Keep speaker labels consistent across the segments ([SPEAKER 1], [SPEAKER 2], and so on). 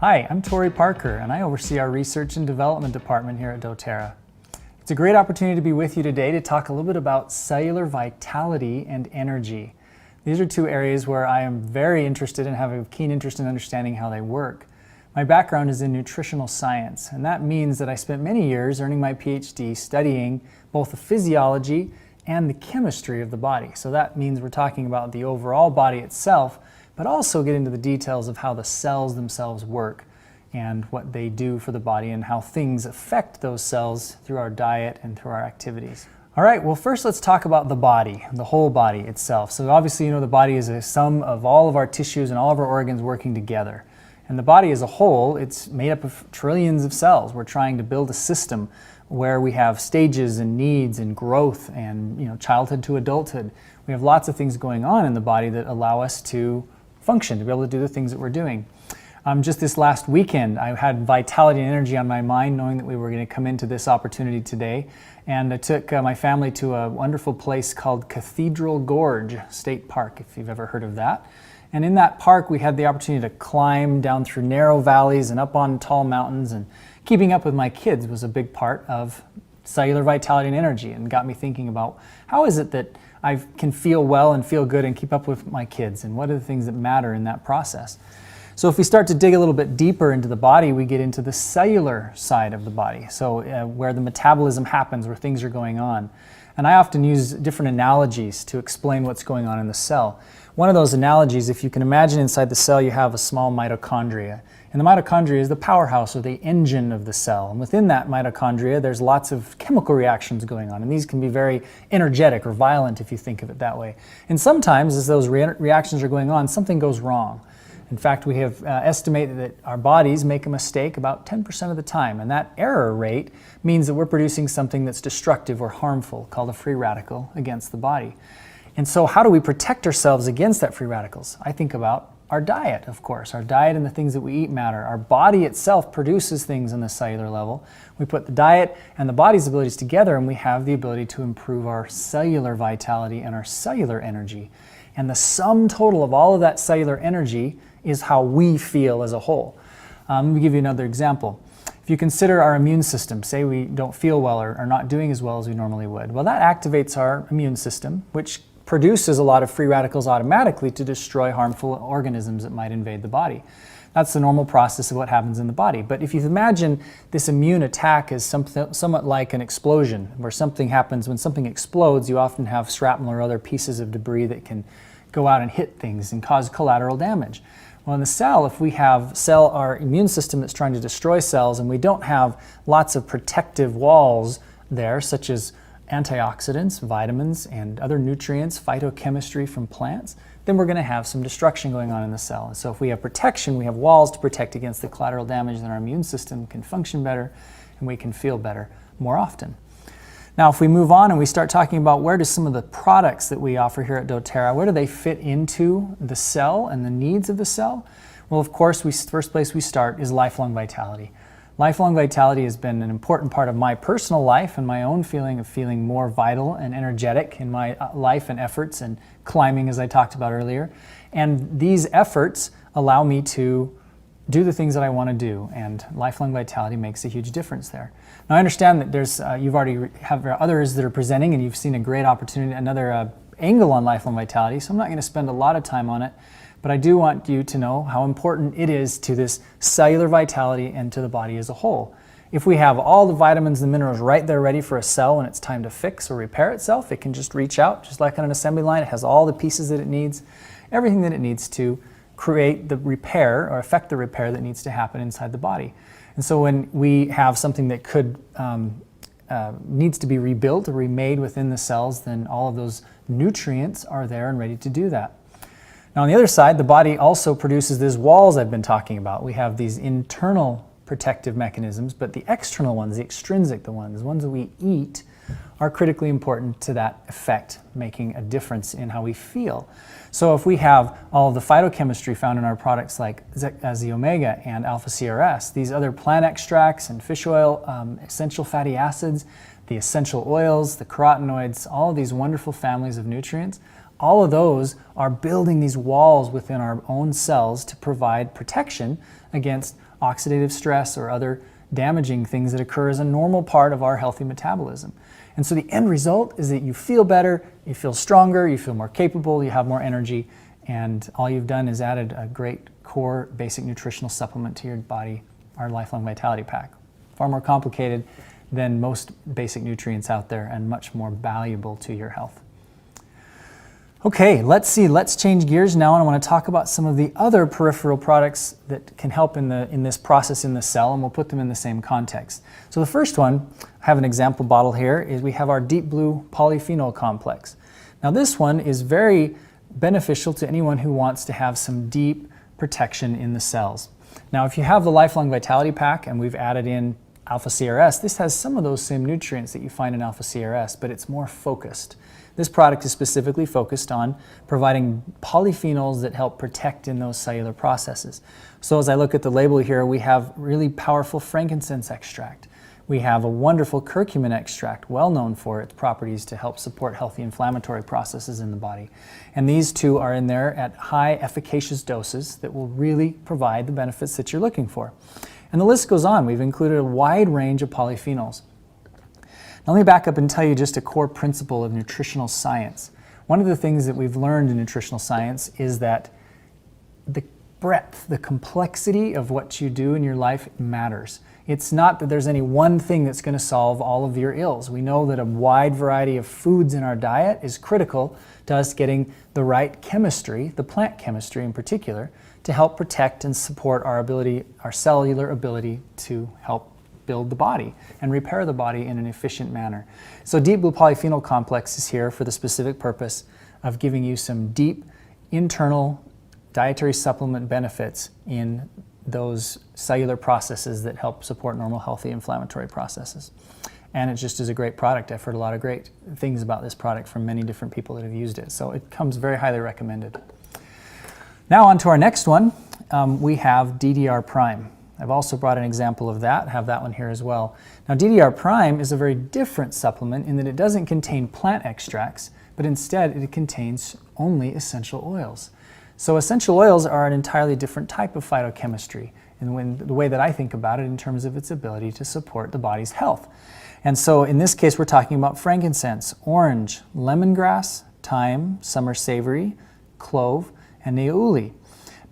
[SPEAKER 1] Hi, I'm Tori Parker, and I oversee our Research and Development Department here at doTERRA. It's a great opportunity to be with you today to talk a little bit about cellular vitality and energy. These are two areas where I am very interested and have a keen interest in understanding how they work. My background is in nutritional science, and that means that I spent many years earning my PhD studying both the physiology and the chemistry of the body. So that means we're talking about the overall body itself, but also get into the details of how the cells themselves work and what they do for the body and how things affect those cells through our diet and through our activities. All right, well first let's talk about the body, the whole body itself. So obviously you know the body is a sum of all of our tissues and all of our organs working together. And the body as a whole, it's made up of trillions of cells. We're trying to build a system where we have stages and needs and growth and childhood to adulthood. We have lots of things going on in the body that allow us to function, to be able to do the things that we're doing. Just this last weekend, I had vitality and energy on my mind, knowing that we were going to come into this opportunity today. And I took my family to a wonderful place called Cathedral Gorge State Park, if you've ever heard of that. And in that park, we had the opportunity to climb down through narrow valleys and up on tall mountains. And keeping up with my kids was a big part of cellular vitality and energy, and got me thinking about how is it that I can feel well and feel good and keep up with my kids, and what are the things that matter in that process. So if we start to dig a little bit deeper into the body, we get into the cellular side of the body, so where the metabolism happens, where things are going on. And I often use different analogies to explain what's going on in the cell. One of those analogies, if you can imagine inside the cell you have a small mitochondria. And the mitochondria is the powerhouse or the engine of the cell. And within that mitochondria, there's lots of chemical reactions going on. And these can be very energetic or violent if you think of it that way. And sometimes as those reactions are going on, something goes wrong. In fact, we have estimated that our bodies make a mistake about 10% of the time. And that error rate means that we're producing something that's destructive or harmful, called a free radical, against the body. And so how do we protect ourselves against that free radicals? I think about our diet, of course. Our diet and the things that we eat matter. Our body itself produces things on the cellular level. We put the diet and the body's abilities together, and we have the ability to improve our cellular vitality and our cellular energy. And the sum total of all of that cellular energy is how we feel as a whole. Let me give you another example. If you consider our immune system, say we don't feel well or are not doing as well as we normally would, well, that activates our immune system, which produces a lot of free radicals automatically to destroy harmful organisms that might invade the body. That's the normal process of what happens in the body. But if you imagine this immune attack as somewhat like an explosion, where something happens, when something explodes, you often have shrapnel or other pieces of debris that can go out and hit things and cause collateral damage. Well, in the cell, if we have our immune system that's trying to destroy cells, and we don't have lots of protective walls there, such as antioxidants, vitamins, and other nutrients, phytochemistry from plants, then we're going to have some destruction going on in the cell. And so if we have protection, we have walls to protect against the collateral damage, then our immune system can function better and we can feel better more often. Now, if we move on and we start talking about where do some of the products that we offer here at doTERRA, where do they fit into the cell and the needs of the cell? Well, of course, first place we start is lifelong vitality. Lifelong vitality has been an important part of my personal life and my own feeling of feeling more vital and energetic in my life and efforts and climbing, as I talked about earlier. And these efforts allow me to do the things that I want to do, and lifelong vitality makes a huge difference there. Now, I understand that there's you've already have others that are presenting, and you've seen a great opportunity, another angle on lifelong vitality, so I'm not going to spend a lot of time on it. But I do want you to know how important it is to this cellular vitality and to the body as a whole. If we have all the vitamins and minerals right there ready for a cell when it's time to fix or repair itself, it can just reach out, just like on an assembly line. It has all the pieces that it needs, everything that it needs to create the repair or affect the repair that needs to happen inside the body. And so when we have something that could needs to be rebuilt or remade within the cells, then all of those nutrients are there and ready to do that. Now on the other side, the body also produces these walls I've been talking about. We have these internal protective mechanisms, but the external ones, the extrinsic, the ones that we eat, are critically important to that effect, making a difference in how we feel. So if we have all of the phytochemistry found in our products like Z-omega and alpha-CRS, these other plant extracts and fish oil, essential fatty acids, the essential oils, the carotenoids, all of these wonderful families of nutrients, all of those are building these walls within our own cells to provide protection against oxidative stress or other damaging things that occur as a normal part of our healthy metabolism. And so the end result is that you feel better, you feel stronger, you feel more capable, you have more energy, and all you've done is added a great core basic nutritional supplement to your body, our Lifelong Vitality Pack. Far more complicated than most basic nutrients out there and much more valuable to your health. Okay, let's change gears now, and I want to talk about some of the other peripheral products that can help in this process in the cell, and we'll put them in the same context. So the first one, I have an example bottle here, is we have our deep blue polyphenol complex. Now this one is very beneficial to anyone who wants to have some deep protection in the cells. Now if you have the Lifelong Vitality Pack and we've added in alpha CRS, this has some of those same nutrients that you find in alpha CRS, but it's more focused. This product is specifically focused on providing polyphenols that help protect in those cellular processes. So as I look at the label here, we have really powerful frankincense extract. We have a wonderful curcumin extract, well known for its properties to help support healthy inflammatory processes in the body. And these two are in there at high efficacious doses that will really provide the benefits that you're looking for. And the list goes on. We've included a wide range of polyphenols. Now let me back up and tell you just a core principle of nutritional science. One of the things that we've learned in nutritional science is that the breadth, the complexity of what you do in your life matters. It's not that there's any one thing that's going to solve all of your ills. We know that a wide variety of foods in our diet is critical to us getting the right chemistry, the plant chemistry in particular, to help protect and support our ability, our cellular ability to help build the body and repair the body in an efficient manner. So Deep Blue Polyphenol Complex is here for the specific purpose of giving you some deep internal dietary supplement benefits in those cellular processes that help support normal, healthy, inflammatory processes. And it just is a great product. I've heard a lot of great things about this product from many different people that have used it. So it comes very highly recommended. Now on to our next one. We have DDR Prime. I've also brought an example of that, have that one here as well. Now DDR Prime is a very different supplement in that it doesn't contain plant extracts, but instead it contains only essential oils. So essential oils are an entirely different type of phytochemistry in the way that I think about it in terms of its ability to support the body's health. And so in this case we're talking about frankincense, orange, lemongrass, thyme, summer savory, clove, and neouli.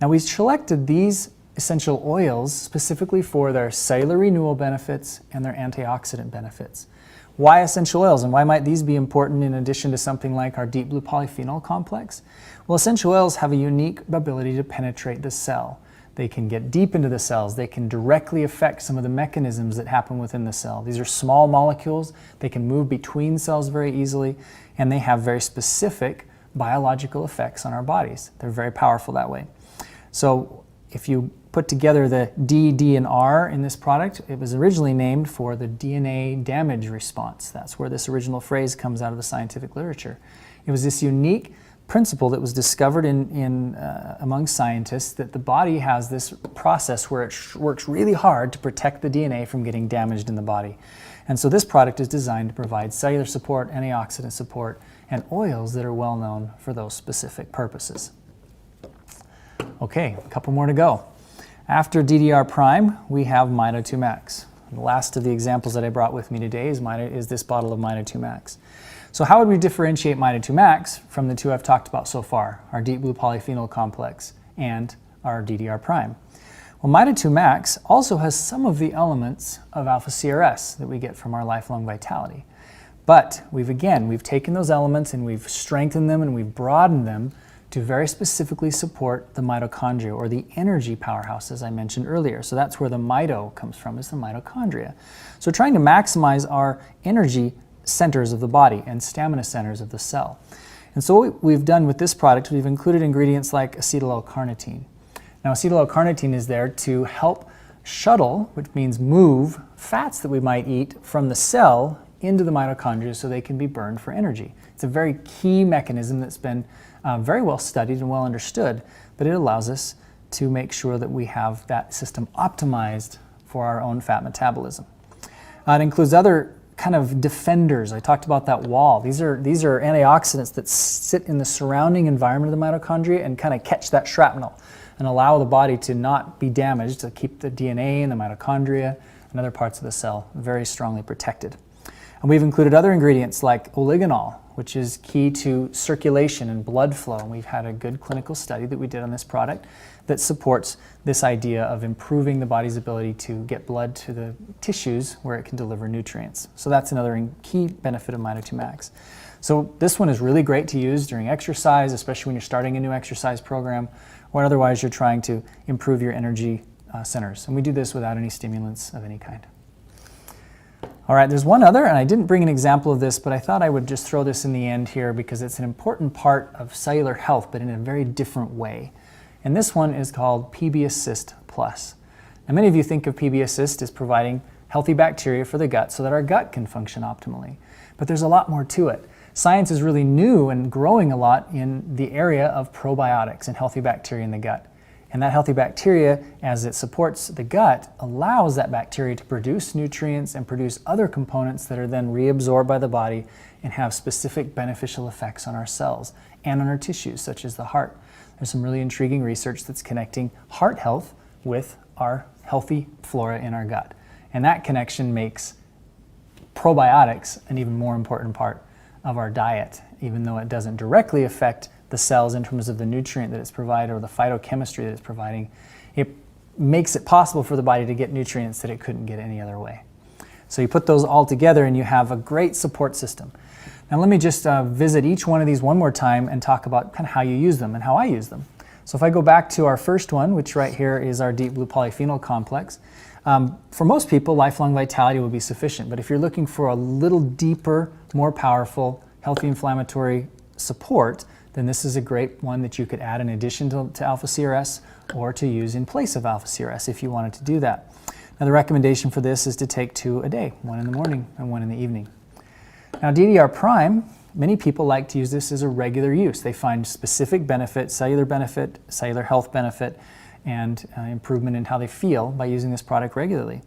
[SPEAKER 1] Now we selected these essential oils specifically for their cellular renewal benefits and their antioxidant benefits. Why essential oils, and why might these be important in addition to something like our Deep Blue Polyphenol Complex? Well, essential oils have a unique ability to penetrate the cell. They can get deep into the cells. They can directly affect some of the mechanisms that happen within the cell. These are small molecules. They can move between cells very easily, and they have very specific biological effects on our bodies. They're very powerful that way. So if you put together the D, D, and R in this product, it was originally named for the DNA damage response. That's where this original phrase comes out of the scientific literature. It was this unique principle that was discovered among scientists that the body has this process where it works really hard to protect the DNA from getting damaged in the body. And so this product is designed to provide cellular support, antioxidant support, and oils that are well known for those specific purposes. Okay, a couple more to go. After DDR Prime, we have Mito 2 Max. The last of the examples that I brought with me today is this bottle of Mito 2 Max. So how would we differentiate Mito 2 Max from the two I've talked about so far, our Deep Blue Polyphenol Complex and our DDR Prime? Well, Mito 2 Max also has some of the elements of alpha CRS that we get from our Lifelong Vitality. But we've taken those elements and we've strengthened them and we've broadened them to very specifically support the mitochondria, or the energy powerhouse, as I mentioned earlier. So that's where the mito comes from, is the mitochondria. So trying to maximize our energy centers of the body and stamina centers of the cell. And so what we've done with this product, we've included ingredients like acetyl L-carnitine. Now acetyl L-carnitine is there to help shuttle, which means move, fats that we might eat from the cell into the mitochondria so they can be burned for energy. It's a very key mechanism that's been very well studied and well understood, but it allows us to make sure that we have that system optimized for our own fat metabolism. It includes other kind of defenders. I talked about that wall. These are antioxidants that sit in the surrounding environment of the mitochondria and kind of catch that shrapnel and allow the body to not be damaged, to keep the DNA and the mitochondria and other parts of the cell very strongly protected. And we've included other ingredients like oligonol, which is key to circulation and blood flow. And we've had a good clinical study that we did on this product that supports this idea of improving the body's ability to get blood to the tissues where it can deliver nutrients. So that's another key benefit of Mito 2 Max. So this one is really great to use during exercise, especially when you're starting a new exercise program, or otherwise you're trying to improve your energy centers. And we do this without any stimulants of any kind. All right, there's one other, and I didn't bring an example of this, but I thought I would just throw this in the end here because it's an important part of cellular health, but in a very different way. And this one is called PB Assist Plus. Now, many of you think of PB Assist as providing healthy bacteria for the gut so that our gut can function optimally. But there's a lot more to it. Science is really new and growing a lot in the area of probiotics and healthy bacteria in the gut. And that healthy bacteria, as it supports the gut, allows that bacteria to produce nutrients and produce other components that are then reabsorbed by the body and have specific beneficial effects on our cells and on our tissues, such as the heart. There's some really intriguing research that's connecting heart health with our healthy flora in our gut. And that connection makes probiotics an even more important part of our diet, even though it doesn't directly affect the cells in terms of the nutrient that it's providing or the phytochemistry that it's providing. It makes it possible for the body to get nutrients that it couldn't get any other way. So you put those all together and you have a great support system. Now let me just visit each one of these one more time and talk about kind of how you use them and how I use them. So if I go back to our first one, which right here is our deep blue polyphenol complex, for most people, lifelong vitality will be sufficient. But if you're looking for a little deeper, more powerful, healthy inflammatory support, then this is a great one that you could add in addition to alpha-CRS or to use in place of alpha-CRS if you wanted to do that. Now the recommendation for this is to take 2 a day, 1 in the morning and 1 in the evening. Now DDR Prime, many people like to use this as a regular use. They find specific benefit, cellular health benefit, and improvement in how they feel by using this product regularly.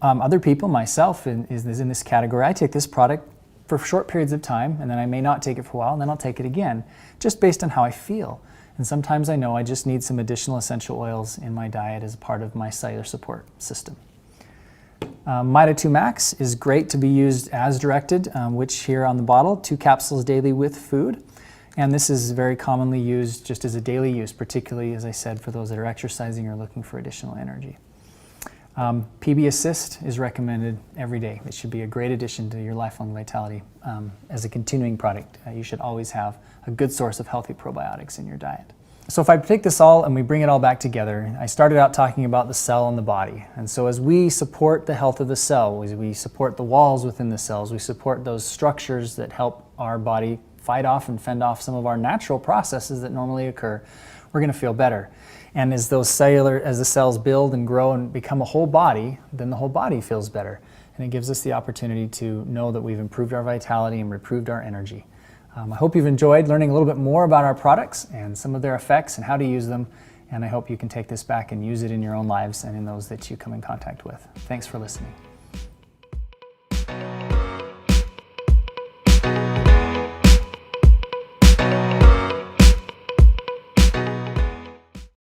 [SPEAKER 1] Other people, myself, is in this category. I take this product for short periods of time, and then I may not take it for a while, and then I'll take it again, just based on how I feel. And sometimes I know I just need some additional essential oils in my diet as part of my cellular support system. Mito 2 Max is great to be used as directed, which here on the bottle, 2 capsules daily with food. And this is very commonly used just as a daily use, particularly, as I said, for those that are exercising or looking for additional energy. PB Assist is recommended every day. It should be a great addition to your lifelong vitality as a continuing product. You should always have a good source of healthy probiotics in your diet. So if I take this all and we bring it all back together, I started out talking about the cell and the body. And so as we support the health of the cell, as we support the walls within the cells, we support those structures that help our body fight off and fend off some of our natural processes that normally occur, we're going to feel better. And as the cells build and grow and become a whole body, then the whole body feels better. And it gives us the opportunity to know that we've improved our vitality and improved our energy. I hope you've enjoyed learning a little bit more about our products and some of their effects and how to use them. And I hope you can take this back and use it in your own lives and in those that you come in contact with. Thanks for listening.